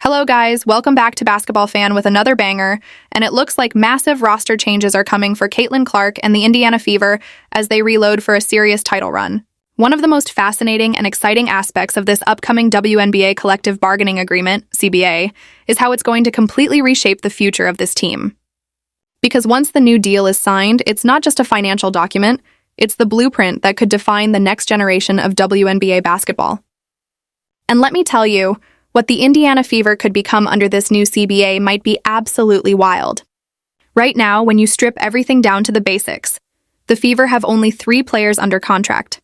Hello guys, welcome back to BasketbalFan with another banger, and it looks like massive roster changes are coming for Caitlin Clark and the Indiana Fever as they reload for a serious title run. One of the most fascinating and exciting aspects of this upcoming WNBA Collective Bargaining Agreement, CBA, is how it's going to completely reshape the future of this team. Because once the new deal is signed, it's not just a financial document, it's the blueprint that could define the next generation of WNBA basketball. And let me tell you, what the Indiana Fever could become under this new CBA might be absolutely wild. Right now, when you strip everything down to the basics, the Fever have only 3 players under contract: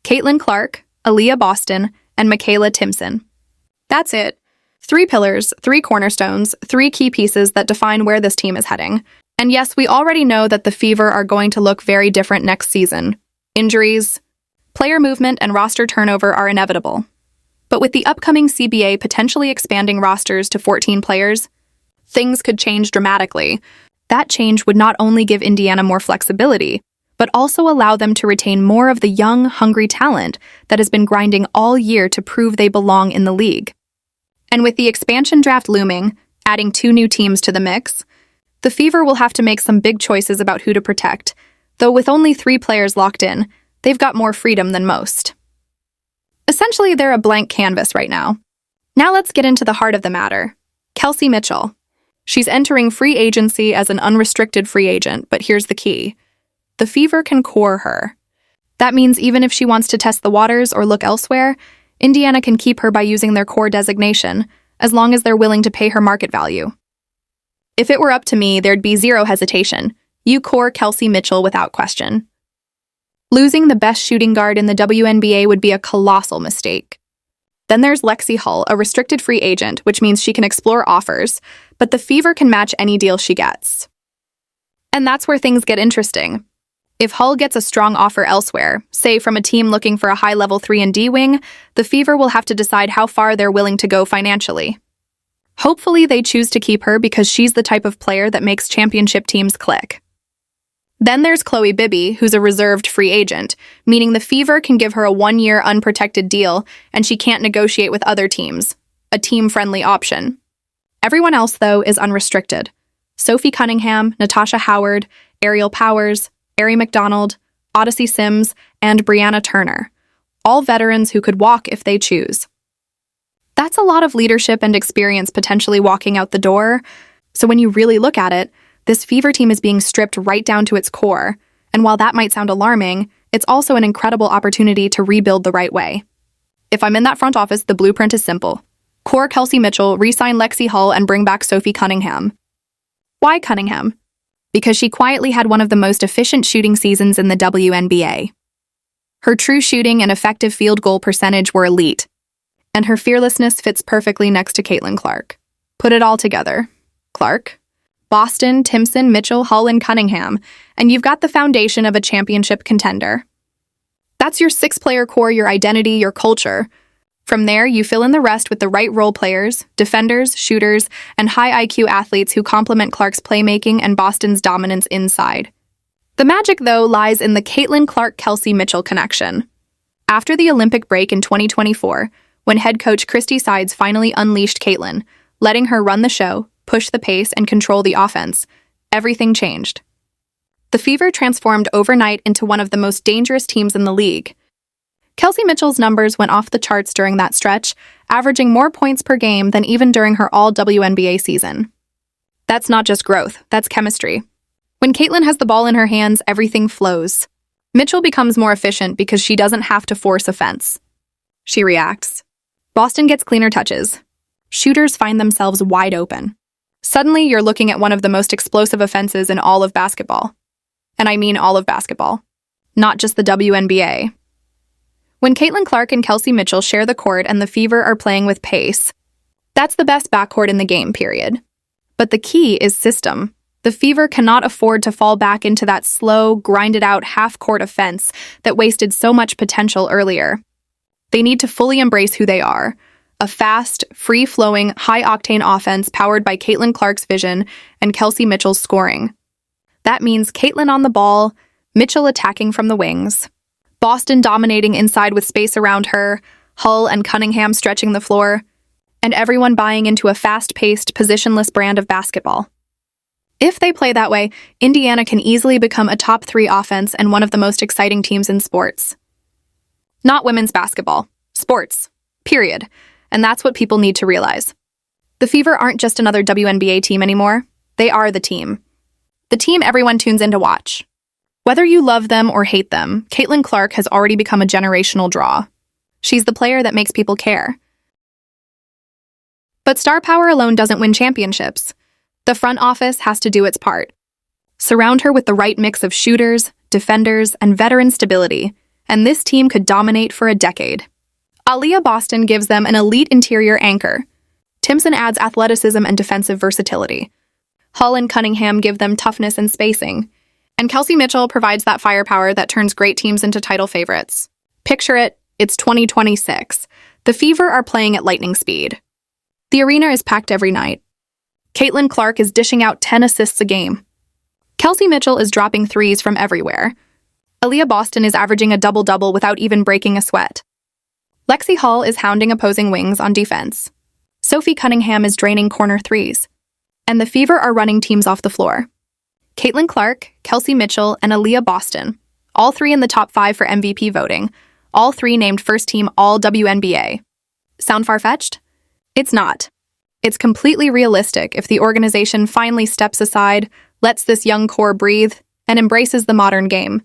Caitlin Clark, Aaliyah Boston, and Mikayla Timpson. That's it. 3 pillars, 3 cornerstones, 3 key pieces that define where this team is heading. And yes, we already know that the Fever are going to look very different next season. Injuries, player movement, and roster turnover are inevitable. But with the upcoming CBA potentially expanding rosters to 14 players, things could change dramatically. That change would not only give Indiana more flexibility, but also allow them to retain more of the young, hungry talent that has been grinding all year to prove they belong in the league. And with the expansion draft looming, adding 2 new teams to the mix, the Fever will have to make some big choices about who to protect, though with only 3 players locked in, they've got more freedom than most. Essentially, they're a blank canvas right now. Now let's get into the heart of the matter. Kelsey Mitchell. She's entering free agency as an unrestricted free agent, but here's the key. The Fever can core her. That means even if she wants to test the waters or look elsewhere, Indiana can keep her by using their core designation, as long as they're willing to pay her market value. If it were up to me, there'd be zero hesitation. You core Kelsey Mitchell without question. Losing the best shooting guard in the WNBA would be a colossal mistake. Then there's Lexi Hull, a restricted free agent, which means she can explore offers, but the Fever can match any deal she gets. And that's where things get interesting. If Hull gets a strong offer elsewhere, say from a team looking for a high-level 3-and-D wing, the Fever will have to decide how far they're willing to go financially. Hopefully they choose to keep her because she's the type of player that makes championship teams click. Then there's Chloe Bibby, who's a reserved free agent, meaning the Fever can give her a 1-year unprotected deal and she can't negotiate with other teams, a team-friendly option. Everyone else, though, is unrestricted. Sophie Cunningham, Natasha Howard, Ariel Powers, Ari McDonald, Odyssey Sims, and Brianna Turner, all veterans who could walk if they choose. That's a lot of leadership and experience potentially walking out the door, so when you really look at it, this Fever team is being stripped right down to its core, and while that might sound alarming, it's also an incredible opportunity to rebuild the right way. If I'm in that front office, the blueprint is simple. Core Kelsey Mitchell, re-sign Lexi Hull, and bring back Sophie Cunningham. Why Cunningham? Because she quietly had one of the most efficient shooting seasons in the WNBA. Her true shooting and effective field goal percentage were elite, and her fearlessness fits perfectly next to Caitlin Clark. Put it all together. Clark, Boston, Timpson, Mitchell, Hull, and Cunningham, and you've got the foundation of a championship contender. That's your 6-player core, your identity, your culture. From there, you fill in the rest with the right role players, defenders, shooters, and high IQ athletes who complement Clark's playmaking and Boston's dominance inside. The magic, though, lies in the Caitlin Clark-Kelsey Mitchell connection. After the Olympic break in 2024, when head coach Christy Sides finally unleashed Caitlin, letting her run the show, push the pace, and control the offense, everything changed. The Fever transformed overnight into one of the most dangerous teams in the league. Kelsey Mitchell's numbers went off the charts during that stretch, averaging more points per game than even during her all-WNBA season. That's not just growth, that's chemistry. When Caitlin has the ball in her hands, everything flows. Mitchell becomes more efficient because she doesn't have to force offense. She reacts. Boston gets cleaner touches. Shooters find themselves wide open. Suddenly, you're looking at one of the most explosive offenses in all of basketball. And I mean all of basketball, not just the WNBA. When Caitlin Clark and Kelsey Mitchell share the court and the Fever are playing with pace, that's the best backcourt in the game, period. But the key is system. The Fever cannot afford to fall back into that slow, grinded-out half-court offense that wasted so much potential earlier. They need to fully embrace who they are. A fast, free-flowing, high-octane offense powered by Caitlin Clark's vision and Kelsey Mitchell's scoring. That means Caitlin on the ball, Mitchell attacking from the wings, Boston dominating inside with space around her, Hull and Cunningham stretching the floor, and everyone buying into a fast-paced, positionless brand of basketball. If they play that way, Indiana can easily become a top 3 offense and one of the most exciting teams in sports. Not women's basketball. Sports. Period. And that's what people need to realize. The Fever aren't just another WNBA team anymore. They are the team. The team everyone tunes in to watch. Whether you love them or hate them, Caitlin Clark has already become a generational draw. She's the player that makes people care. But star power alone doesn't win championships. The front office has to do its part. Surround her with the right mix of shooters, defenders, and veteran stability, and this team could dominate for a decade. Aaliyah Boston gives them an elite interior anchor. Timpson adds athleticism and defensive versatility. Hull and Cunningham give them toughness and spacing. And Kelsey Mitchell provides that firepower that turns great teams into title favorites. Picture it, it's 2026. The Fever are playing at lightning speed. The arena is packed every night. Caitlin Clark is dishing out 10 assists a game. Kelsey Mitchell is dropping threes from everywhere. Aaliyah Boston is averaging a double-double without even breaking a sweat. Lexi Hull is hounding opposing wings on defense. Sophie Cunningham is draining corner threes. And the Fever are running teams off the floor. Caitlin Clark, Kelsey Mitchell, and Aaliyah Boston, all 3 in the top 5 for MVP voting, all 3 named first-team All-WNBA. Sound far-fetched? It's not. It's completely realistic if the organization finally steps aside, lets this young core breathe, and embraces the modern game.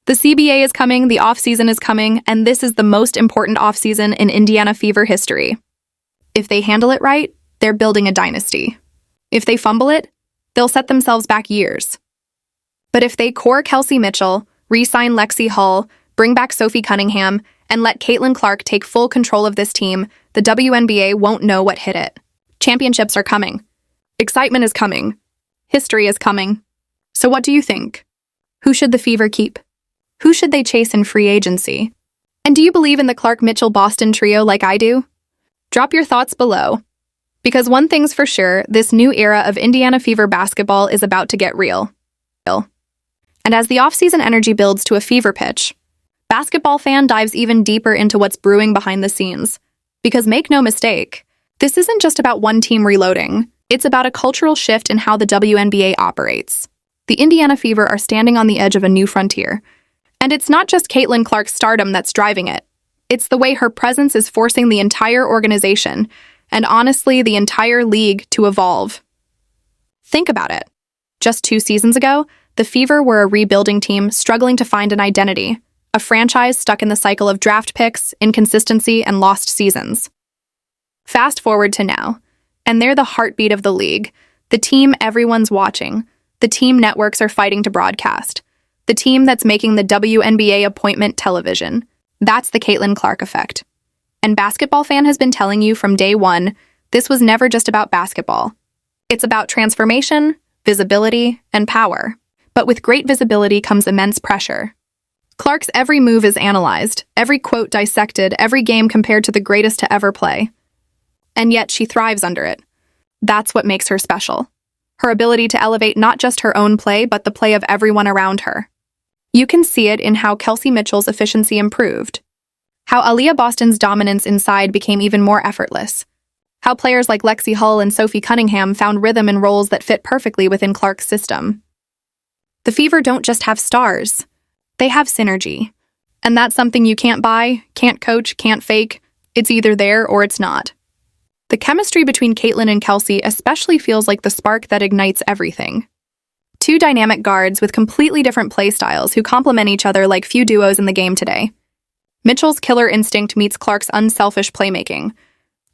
The CBA is coming, the offseason is coming, and this is the most important offseason in Indiana Fever history. If they handle it right, they're building a dynasty. If they fumble it, they'll set themselves back years. But if they core Kelsey Mitchell, re-sign Lexi Hull, bring back Sophie Cunningham, and let Caitlin Clark take full control of this team, the WNBA won't know what hit it. Championships are coming. Excitement is coming. History is coming. So what do you think? Who should the Fever keep? Who should they chase in free agency? And do you believe in the Clark-Mitchell-Boston trio like I do? Drop your thoughts below. Because one thing's for sure, this new era of Indiana Fever basketball is about to get real. And as the offseason energy builds to a fever pitch, BasketbalFan dives even deeper into what's brewing behind the scenes. Because make no mistake, this isn't just about one team reloading. It's about a cultural shift in how the WNBA operates. The Indiana Fever are standing on the edge of a new frontier. And it's not just Caitlin Clark's stardom that's driving it. It's the way her presence is forcing the entire organization, and honestly, the entire league, to evolve. Think about it. Just 2 seasons ago, the Fever were a rebuilding team struggling to find an identity, a franchise stuck in the cycle of draft picks, inconsistency, and lost seasons. Fast forward to now, and they're the heartbeat of the league, the team everyone's watching, the team networks are fighting to broadcast, the team that's making the WNBA appointment television. That's the Caitlin Clark effect. And BasketbalFan has been telling you from day one, this was never just about basketball. It's about transformation, visibility, and power. But with great visibility comes immense pressure. Clark's every move is analyzed, every quote dissected, every game compared to the greatest to ever play. And yet she thrives under it. That's what makes her special. Her ability to elevate not just her own play, but the play of everyone around her. You can see it in how Kelsey Mitchell's efficiency improved, how Aaliyah Boston's dominance inside became even more effortless, how players like Lexi Hull and Sophie Cunningham found rhythm in roles that fit perfectly within Clark's system. The Fever don't just have stars, they have synergy. And that's something you can't buy, can't coach, can't fake. It's either there or it's not. The chemistry between Caitlin and Kelsey especially feels like the spark that ignites everything. 2 dynamic guards with completely different play styles who complement each other like few duos in the game today. Mitchell's killer instinct meets Clark's unselfish playmaking,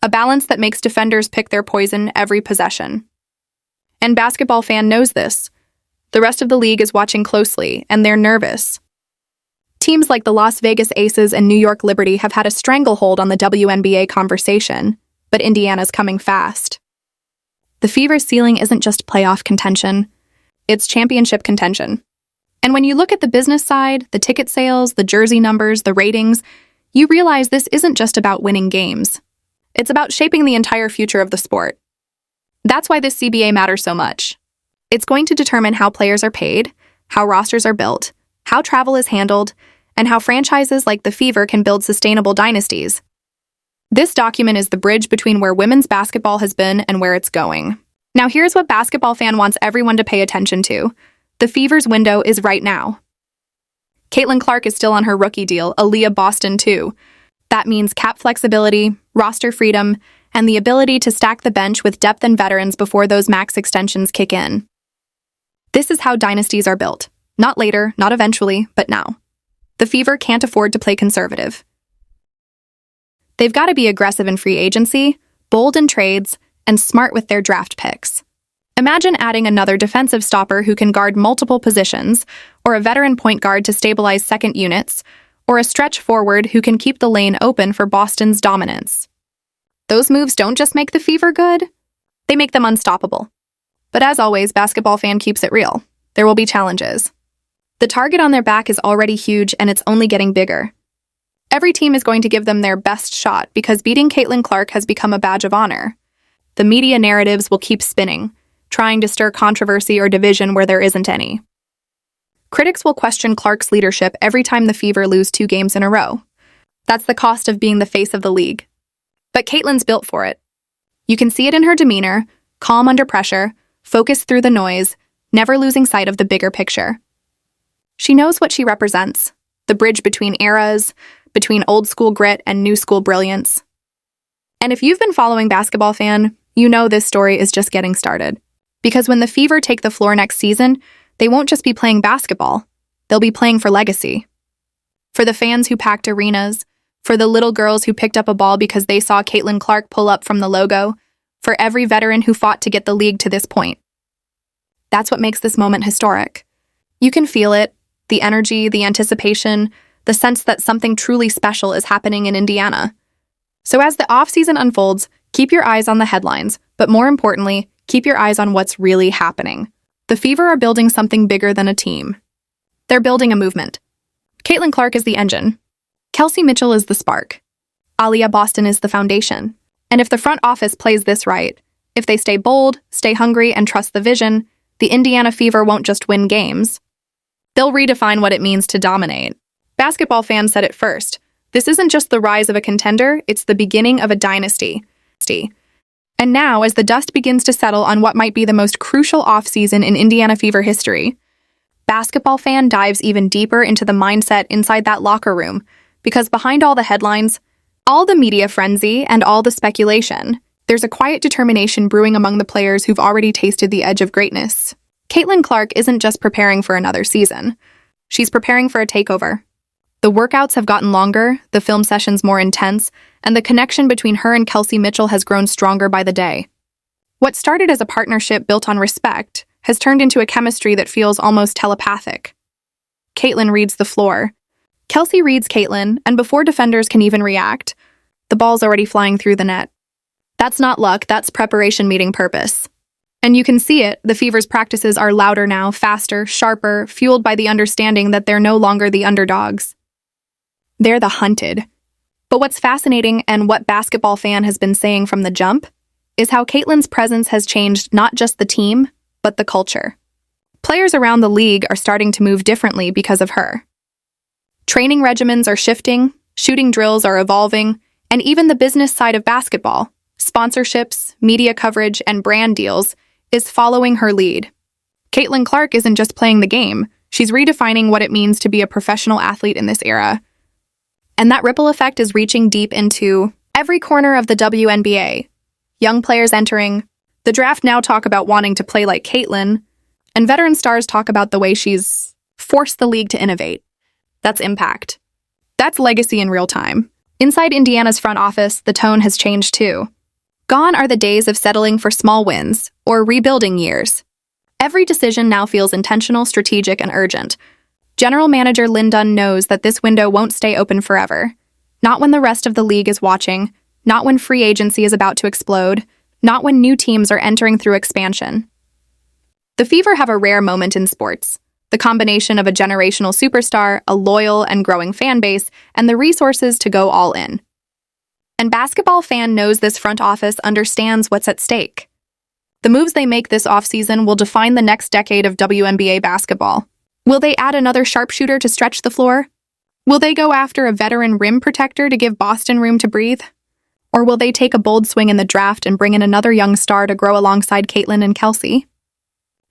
a balance that makes defenders pick their poison every possession. And BasketbalFan knows this. The rest of the league is watching closely, and they're nervous. Teams like the Las Vegas Aces and New York Liberty have had a stranglehold on the WNBA conversation, but Indiana's coming fast. The Fever's ceiling isn't just playoff contention, it's championship contention. And when you look at the business side, the ticket sales, the jersey numbers, the ratings, you realize this isn't just about winning games. It's about shaping the entire future of the sport. That's why this CBA matters so much. It's going to determine how players are paid, how rosters are built, how travel is handled, and how franchises like the Fever can build sustainable dynasties. This document is the bridge between where women's basketball has been and where it's going. Now here's what BasketbalFan wants everyone to pay attention to. The Fever's window is right now. Caitlin Clark is still on her rookie deal, Aaliyah Boston too. That means cap flexibility, roster freedom, and the ability to stack the bench with depth and veterans before those max extensions kick in. This is how dynasties are built. Not later, not eventually, but now. The Fever can't afford to play conservative. They've got to be aggressive in free agency, bold in trades, and smart with their draft picks. Imagine adding another defensive stopper who can guard multiple positions, or a veteran point guard to stabilize second units, or a stretch forward who can keep the lane open for Boston's dominance. Those moves don't just make the Fever good, they make them unstoppable. But as always, BasketbalFan keeps it real. There will be challenges. The target on their back is already huge and it's only getting bigger. Every team is going to give them their best shot because beating Caitlin Clark has become a badge of honor. The media narratives will keep spinning, trying to stir controversy or division where there isn't any. Critics will question Clark's leadership every time the Fever lose 2 games in a row. That's the cost of being the face of the league. But Caitlin's built for it. You can see it in her demeanor, calm under pressure, focused through the noise, never losing sight of the bigger picture. She knows what she represents, the bridge between eras, between old-school grit and new-school brilliance. And if you've been following BasketbalFan, you know this story is just getting started. Because when the Fever take the floor next season, they won't just be playing basketball, they'll be playing for legacy. For the fans who packed arenas, for the little girls who picked up a ball because they saw Caitlin Clark pull up from the logo, for every veteran who fought to get the league to this point. That's what makes this moment historic. You can feel it, the energy, the anticipation, the sense that something truly special is happening in Indiana. So as the offseason unfolds, keep your eyes on the headlines, but more importantly, keep your eyes on what's really happening. The Fever are building something bigger than a team. They're building a movement. Caitlin Clark is the engine. Kelsey Mitchell is the spark. Aaliyah Boston is the foundation. And if the front office plays this right, if they stay bold, stay hungry, and trust the vision, the Indiana Fever won't just win games. They'll redefine what it means to dominate. BasketbalFan said it first. This isn't just the rise of a contender, it's the beginning of a dynasty. And now, as the dust begins to settle on what might be the most crucial offseason in Indiana Fever history, BasketbalFan dives even deeper into the mindset inside that locker room, because behind all the headlines, all the media frenzy, and all the speculation, there's a quiet determination brewing among the players who've already tasted the edge of greatness. Caitlin Clark isn't just preparing for another season. She's preparing for a takeover. The workouts have gotten longer, the film sessions more intense, and the connection between her and Kelsey Mitchell has grown stronger by the day. What started as a partnership built on respect has turned into a chemistry that feels almost telepathic. Caitlin reads the floor. Kelsey reads Caitlin, and before defenders can even react, the ball's already flying through the net. That's not luck, that's preparation meeting purpose. And you can see it, the Fever's practices are louder now, faster, sharper, fueled by the understanding that they're no longer the underdogs. They're the hunted. But what's fascinating, and what BasketbalFan has been saying from the jump, is how Caitlin's presence has changed not just the team, but the culture. Players around the league are starting to move differently because of her. Training regimens are shifting, shooting drills are evolving, and even the business side of basketball, sponsorships, media coverage, and brand deals, is following her lead. Caitlin Clark isn't just playing the game, she's redefining what it means to be a professional athlete in this era. And that ripple effect is reaching deep into every corner of the WNBA. Young players entering, the draft now talk about wanting to play like Caitlin, and veteran stars talk about the way she's forced the league to innovate. That's impact. That's legacy in real time. Inside Indiana's front office, the tone has changed too. Gone are the days of settling for small wins or rebuilding years. Every decision now feels intentional, strategic, and urgent. General Manager Lynn Dunn knows that this window won't stay open forever. Not when the rest of the league is watching, not when free agency is about to explode, not when new teams are entering through expansion. The Fever have a rare moment in sports. The combination of a generational superstar, a loyal and growing fan base, and the resources to go all in. And BasketbalFan knows this front office understands what's at stake. The moves they make this offseason will define the next decade of WNBA basketball. Will they add another sharpshooter to stretch the floor? Will they go after a veteran rim protector to give Boston room to breathe? Or will they take a bold swing in the draft and bring in another young star to grow alongside Caitlin and Kelsey?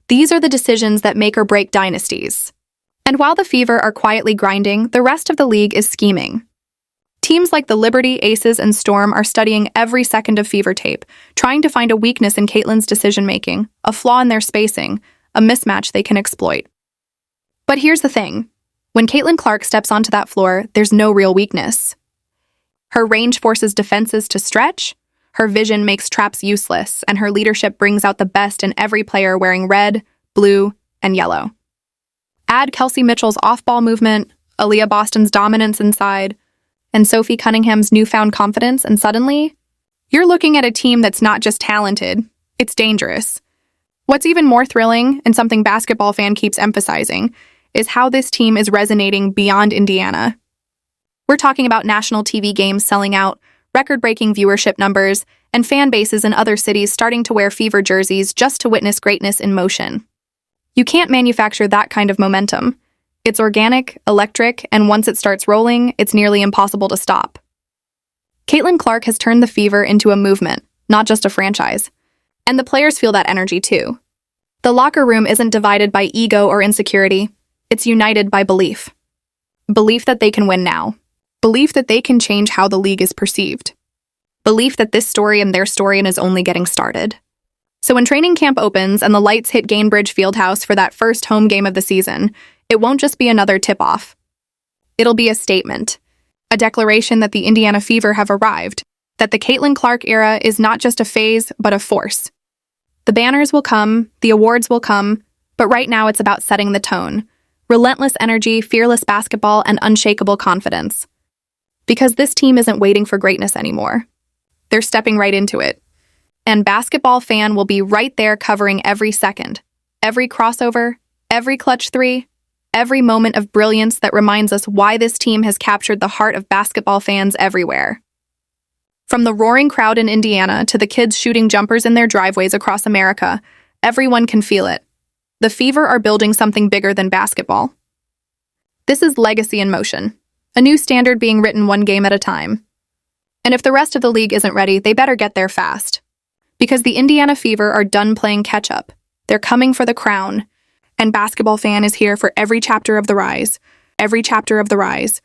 These are the decisions that make or break dynasties. And while the Fever are quietly grinding, the rest of the league is scheming. Teams like the Liberty, Aces, and Storm are studying every second of Fever tape, trying to find a weakness in Caitlin's decision-making, a flaw in their spacing, a mismatch they can exploit. But here's the thing. When Caitlin Clark steps onto that floor, there's no real weakness. Her range forces defenses to stretch, her vision makes traps useless, and her leadership brings out the best in every player wearing red, blue, and yellow. Add Kelsey Mitchell's off-ball movement, Aaliyah Boston's dominance inside, and Sophie Cunningham's newfound confidence, and suddenly, you're looking at a team that's not just talented, it's dangerous. What's even more thrilling, and something Basketball Fan keeps emphasizing, is how this team is resonating beyond Indiana. We're talking about national TV games selling out, record-breaking viewership numbers, and fan bases in other cities starting to wear Fever jerseys just to witness greatness in motion. You can't manufacture that kind of momentum. It's organic, electric, and once it starts rolling, it's nearly impossible to stop. Caitlin Clark has turned the Fever into a movement, not just a franchise. And the players feel that energy too. The locker room isn't divided by ego or insecurity. It's united by belief. Belief that they can win now. Belief that they can change how the league is perceived. Belief that this story and their story is only getting started. So when training camp opens and the lights hit Gainbridge Fieldhouse for that first home game of the season, it won't just be another tip-off. It'll be a statement. A declaration that the Indiana Fever have arrived. That the Caitlin Clark era is not just a phase, but a force. The banners will come, the awards will come, but right now it's about setting the tone. Relentless energy, fearless basketball, and unshakable confidence. Because this team isn't waiting for greatness anymore. They're stepping right into it. And Basketball Fan will be right there covering every second. Every crossover, every clutch three, every moment of brilliance that reminds us why this team has captured the heart of basketball fans everywhere. From the roaring crowd in Indiana to the kids shooting jumpers in their driveways across America, everyone can feel it. The Fever are building something bigger than basketball. This is legacy in motion, a new standard being written one game at a time. And if the rest of the league isn't ready, they better get there fast. Because the Indiana Fever are done playing catch-up. They're coming for the crown. And Basketball Fan is here for every chapter of the rise. Every chapter of the rise.